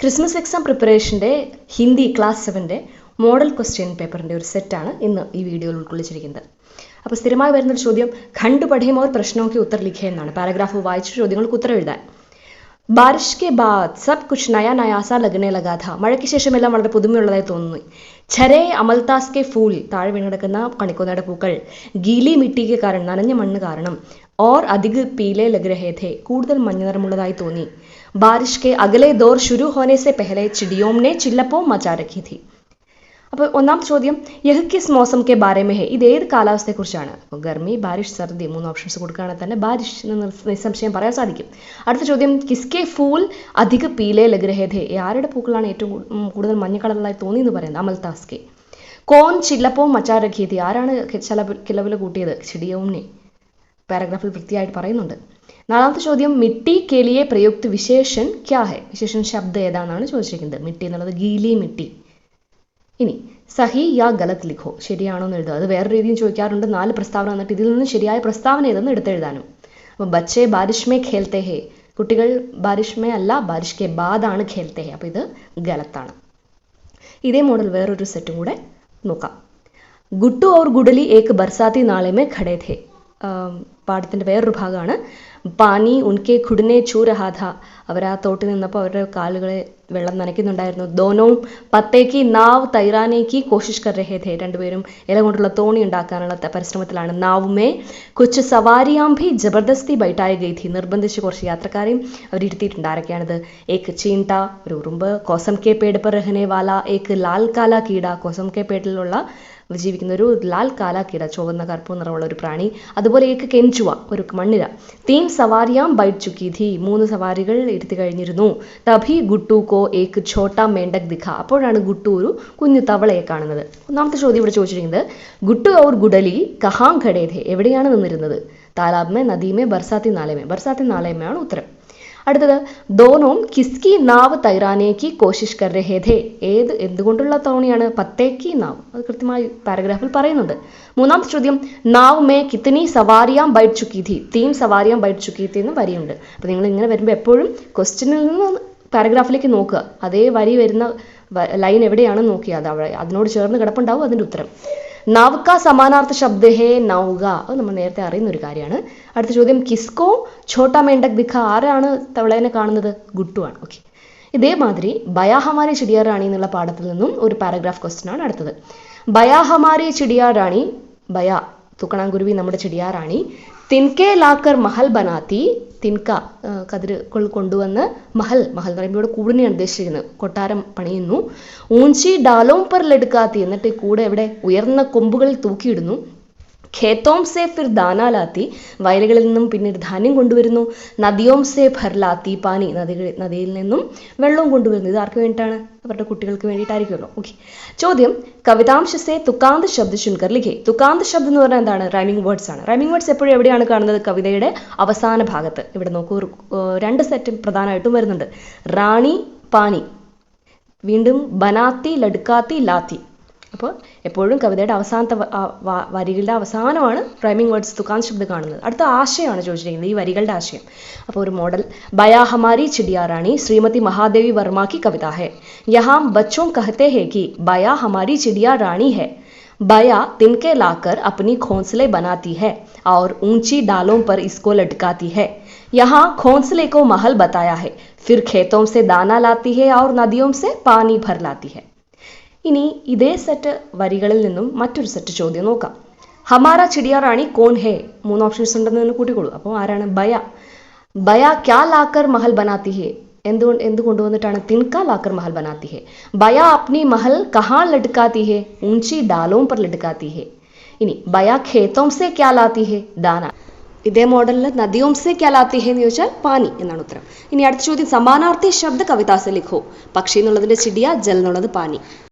Christmas exam പ്രിപ്പറേഷൻ്റെ Hindi class 7ൻ്റെ model question പേപ്പറിൻ്റെ ഒരു സെറ്റാണ് ഇന്ന് ഈ വീഡിയോയിൽ ഉൾക്കൊള്ളിച്ചിരിക്കുന്നത്. അപ്പോൾ സ്ഥിരമായി വരുന്നൊരു ചോദ്യം ഖണ്ഡ് പഠേം और प्रश्नों के उत्तर लिखे എന്നാണ്. പാരഗ്രാഫ് വായിച്ച് ചോദ്യങ്ങൾക്ക് ഉത്തരം എഴുതാൻ. ബാരിഷ് കെ ബാദ് സബ് കുച്ച് നയാ നയാ സാ ലഗ്നെ ലഗാ ഥാ. മഴയ്ക്ക് ശേഷം എല്ലാം വളരെ പുതുമയുള്ളതായി തോന്നുന്നു. ഛരേ അമൽതാസ് കെ ഫൂൽ, താഴെ വീണ് കിടക്കുന്ന കണിക്കൊന്നയുടെ പൂക്കൾ, ഗീലി മിട്ടിക്ക് കാരണം, നനഞ്ഞ മണ്ണ് കാരണം, और अधिक पीले लग रहे थे, കൂടുതൽ മഞ്ഞ നിറമുള്ളതായി തോന്നി. बारिश के अगले दौर शुरू होने से पहले चिड़ियों ने चिल्लपो मचा रखी थी. അപ്പോൾ ഒന്നാമത്തെ ചോദ്യം യഹ് കിസ് മൗസം കെ ബാരെ മേ ഹെ, ഇത് ഏത് കാലാവസ്ഥയെക്കുറിച്ചാണ്? ഗർമി, ബാരിഷ്, സർദി, 3 ഓപ്ഷൻസ് കൊടുക്കുകയാണെങ്കിൽ തന്നെ ബാരിഷ് എന്ന് നിസ്സംശയം പറയാൻ സാധിക്കും. അടുത്ത ചോദ്യം കിസ്കെ ഫൂൽ അധിക പീലെ ലഗ് രഹേ ഥേ, ആരുടെ പൂക്കളാണ് ഏറ്റവും കൂടുതൽ മഞ്ഞ കളറിലായി തോന്നി എന്ന് പറയുന്നത്? അമൽതാസ് കെ. കോൺ ചില്ലപ്പോ മച്ചാ രഖി ഥി, ആരാണ് കിലവില കൂട്ടിയത്? ചിടിയോനെ. പാരഗ്രാഫിൽ വൃത്തിയായിട്ട് പറയുന്നുണ്ട്. നാലാമത്തെ ചോദ്യം മിട്ടി കേലിയെ പ്രയുക്ത വിശേഷൻ ക്യാ ഹെ, വിശേഷൻ ശബ്ദം ഏതാണെന്നാണ് ചോദിച്ചിരിക്കുന്നത്. മിട്ടി എന്നുള്ളത് ഗീലി മിട്ടി. ഇനി സഹി യാ ഗലത് ലിഖോ, ശരിയാണോ എന്ന് എഴുതുക. അത് വേറെ രീതിയിൽ ചോദിക്കാറുണ്ട്. 4 പ്രസ്താവന എന്നിട്ട് ഇതിൽ നിന്ന് ശരിയായ പ്രസ്താവന ഏതെന്ന് എടുത്തെഴുതാനും. അപ്പോൾ ബച്ചേ ബാരിഷ് മേ ഖേൽത്തെ ഹേ, കുട്ടികൾ ബാരിഷ് മേ അല്ല ബാരിഷ് കെ ബാദാണ് ഖേൽത്തെ ഹേ, അപ്പോൾ ഇത് ഗലത്താണ്. ഇതേ മോഡൽ വേറൊരു സെറ്റും കൂടെ നോക്കാം. ഗുട്ടു और ഗുഡലി ഏക് ബർസാത്തി നാളെ മേ ഖടേ ഥേ, പാഠത്തിൻ്റെ വേറൊരു ഭാഗമാണ്. പാനി ഉൻകെ ഖുഡ്നെ ചൂ രഹാ ഥാ, അവർ ആ തോട്ടിൽ നിന്നപ്പോൾ അവരുടെ കാലുകളെ വെള്ളം നനയ്ക്കുന്നുണ്ടായിരുന്നു. ദോനോം പത്തേക്ക് നാവ് തൈറാനേക്ക് കോഷിഷ് കർ രഹേ ഥേ, രണ്ടുപേരും ഇല കൊണ്ടുള്ള തോണി ഉണ്ടാക്കാനുള്ള പരിശ്രമത്തിലാണ്. നാവുമേ കുച്ച് സവാരിയാം ഭി ജബർദസ്തി ബൈഠായി ഗയി ഥി, നിർബന്ധിച്ച് കുറച്ച് യാത്രക്കാരെയും അവരിരുത്തിയിട്ടുണ്ട്. ആരൊക്കെയാണിത്? ഏക്ക് ചീണ്ട, ഒരു ഉറുമ്പ്, കോസം കെ പേട് പർ രഹനെ വാല ഏക്ക് ലാൽ കാല കീട, കോസം കെ പേട്ടിലുള്ള ജീവിക്കുന്ന ഒരു ലാൽ കാല കീട, ചുവന്ന കറുപ്പ് നിറമുള്ള ഒരു പ്രാണി. അതുപോലെ ഏക്ക് കെഞ്ചുവ, ഒരു മണ്ണിര. തീൻ സവാരിയാം ബൈറ്റ് ചുക്കി ഥി, 3 സവാരികൾ ഇരുത്തി കഴിഞ്ഞിരുന്നു. തഭി ഗുട്ടു കോ ഏക്ക് ഛോട്ടാ മേണ്ടക് ദിഖ, അപ്പോഴാണ് ഗുട്ടു ഒരു കുഞ്ഞു തവളയെ കാണുന്നത്. ഒന്നാമത്തെ ചോദ്യം ഇവിടെ ചോദിച്ചിരിക്കുന്നത് ഗുട്ടു ഔർ ഗുഡലി കഹാം ഖടേ ഥേ, എവിടെയാണ് നിന്നിരുന്നത്? താലാബ് മേ, നദി മേ, ബർസാത്തി നാലെ മേ. ബർസാത്തി നാലെ മേ ആണ് ഉത്തരം. അടുത്തത് ദോനോം കിസ്കി നാവ് തൈറാനേക്ക് കോശിഷ് കർ രഹേ ഥേ, എന്തുകൊണ്ടുള്ള തോണിയാണ്? പത്തേക്ക് നാവ്, അത് കൃത്യമായി പാരഗ്രാഫിൽ പറയുന്നുണ്ട്. മൂന്നാമത്തെ ചോദ്യം നാവ് മേ കിത്തനി സവാരിയാം ബൈറ്റ് ചുക്കി ഥി, 3 സവാരിയാം ബൈറ്റ് ചുക്കി ഥി എന്ന് വരിയുണ്ട്. അപ്പോൾ നിങ്ങൾ ഇങ്ങനെ വരുമ്പോൾ എപ്പോഴും ക്വസ്റ്റ്യനിൽ നിന്ന് പാരഗ്രാഫിലേക്ക് നോക്കുക, അതേ വരി വരുന്ന ലൈൻ എവിടെയാണെന്ന് നോക്കിയാൽ അത് അതിനോട് ചേർന്ന് കിടപ്പുണ്ടാവും അതിൻ്റെ ഉത്തരം. നാവുക സമാനാർത്ഥ ശബ്ദ ഹേ നൗക, അത് നമ്മൾ നേരത്തെ അറിയുന്ന ഒരു കാര്യമാണ്. അടുത്ത ചോദ്യം കിസ്കോ ഛോട്ടാ മേണ്ടക് ദിഖ, ആരാണ് തവളേനെ കാണുന്നത്? ഗുട്ടു ആണ്. ഓക്കെ, ഇതേമാതിരി ബയാ ഹമാരി ചിടിയാ റാണി എന്നുള്ള പാഠത്തിൽ നിന്നും ഒരു പാരഗ്രാഫ് ക്വസ്റ്റ്യൻ ആണ് അടുത്തത്. ബയാ ഹമാരി ചിടിയാ റാണി, ബയാ തുക്കണാങ്കുരുവി നമ്മുടെ ചിടിയാ റാണി, തിൻകെ ലാക്കർ മഹൽ ബനാത്തി, തിൻക കതിര് കൊണ്ടുവന്ന് മഹൽ, മഹൽ എന്ന് പറയുമ്പോൾ ഇവിടെ കൂടിനെയാണ് ഉദ്ദേശിച്ചിരിക്കുന്നത്, കൊട്ടാരം പണിയുന്നു. ഊഞ്ചി ഡാലോം പർ ലടുക്കാത്തി, എന്നിട്ട് കൂടെ എവിടെ ഉയർന്ന കൊമ്പുകളിൽ തൂക്കിയിടുന്നു. ഖേത്തോം സേ ഫിർ ദാന ലാത്തി, വയലുകളിൽ നിന്നും പിന്നീട് ധാന്യം കൊണ്ടുവരുന്നു. നദിയോം സേ ഭർ ലാത്തി പാനി, നദിയിൽ നിന്നും വെള്ളവും കൊണ്ടുവരുന്നു. ഇത് ആർക്ക് വേണ്ടിയിട്ടാണ്? അവരുടെ കുട്ടികൾക്ക് വേണ്ടിയിട്ടായിരിക്കുമല്ലോ. ഓക്കെ, ചോദ്യം കവിതാംശ സേ തുക്കാന്ത് ശബ്ദ ചുൻകർ ലിഖേ. തുക്കാന്ത് ശബ്ദം എന്ന് പറഞ്ഞാൽ എന്താണ്? റൈമിംഗ് വേർഡ്സ് ആണ്. റൈമിംഗ് വേർഡ്സ് എപ്പോഴും എവിടെയാണ് കാണുന്നത്? കവിതയുടെ അവസാന ഭാഗത്ത്. ഇവിടെ നോക്കൂ, 2 സെറ്റ് പ്രധാനമായിട്ടും വരുന്നുണ്ട്. റാണി, പാനി, വീണ്ടും ബനാത്തി, ലടുക്കാത്തി, ലാത്തി. അപ്പോൾ എപ്പോഴും കവിതയുടെ അവസാനത്തെ വരികളുടെ അവസാനമാണ് റൈമിംഗ് വേർഡ്സ് തുക്കാന്ത് ശബ്ദം കാണുന്നത്. അടുത്ത ആശയമാണ് ചോദിച്ചിരിക്കുന്നത്, ഈ വരികളുടെ ആശയം. അപ്പോൾ ഒരു മോഡൽ ബയാ ഹമാരി ചിടിയാ റാണി ശ്രീമതി महादेवी वर्मा की कविता है. यहाँ बच्चों कहते हैं कि बया हमारी चिड़िया रानी है. बया तिनके लाकर अपनी घोंसले बनाती है और ऊंची डालों पर इसको लटकाती है. यहाँ घोंसले को महल बताया है, फिर खेतों से दाना लाती है और नदियों से पानी भर लाती है. ഇനി ഇതേ സെറ്റ് വരികളിൽ നിന്നും മറ്റൊരു സെറ്റ് ചോദ്യം നോക്കാം. ഹമാര ചിടിയാ റാണി കോൺ ഹേ, 3 ഓപ്ഷൻസ് ഉണ്ടെന്ന് തന്നെ കൂട്ടിക്കോളൂ. അപ്പോൾ ആരാണ്? ബയ. ബയ ക്യാ ലാക്കർ മഹൽ ബനാത്തി ഹേ, എന്ത് കൊണ്ടുവന്നിട്ടാണ്? തിൻക ലാക്കർ മഹൽ ബനാത്തി ഹേ. ബയ അപ്നി മഹൽ കഹാ ലടുക്കാത്തി ഹേ? ഊഞ്ചി ഡാലോം പർ ലടുക്കാത്തി ഹേ. ഇനി ബയ ഖേത്തോം സേ ക്യാ ലാത്തി ഹേ? ദാന. ഇതേ മോഡലിൽ നദിയോം സേ ക്യാ ലാത്തി ഹേ എന്ന് ചോദിച്ചാൽ പാനി എന്നാണ് ഉത്തരം. ഇനി അടുത്ത ചോദ്യം സമാനാർത്ഥി ശബ്ദ കവിതാ സെ ലിഖോ. പക്ഷി എന്നുള്ളതിന്റെ ചിടിയ, ജൽ എന്നുള്ളത് പാനി.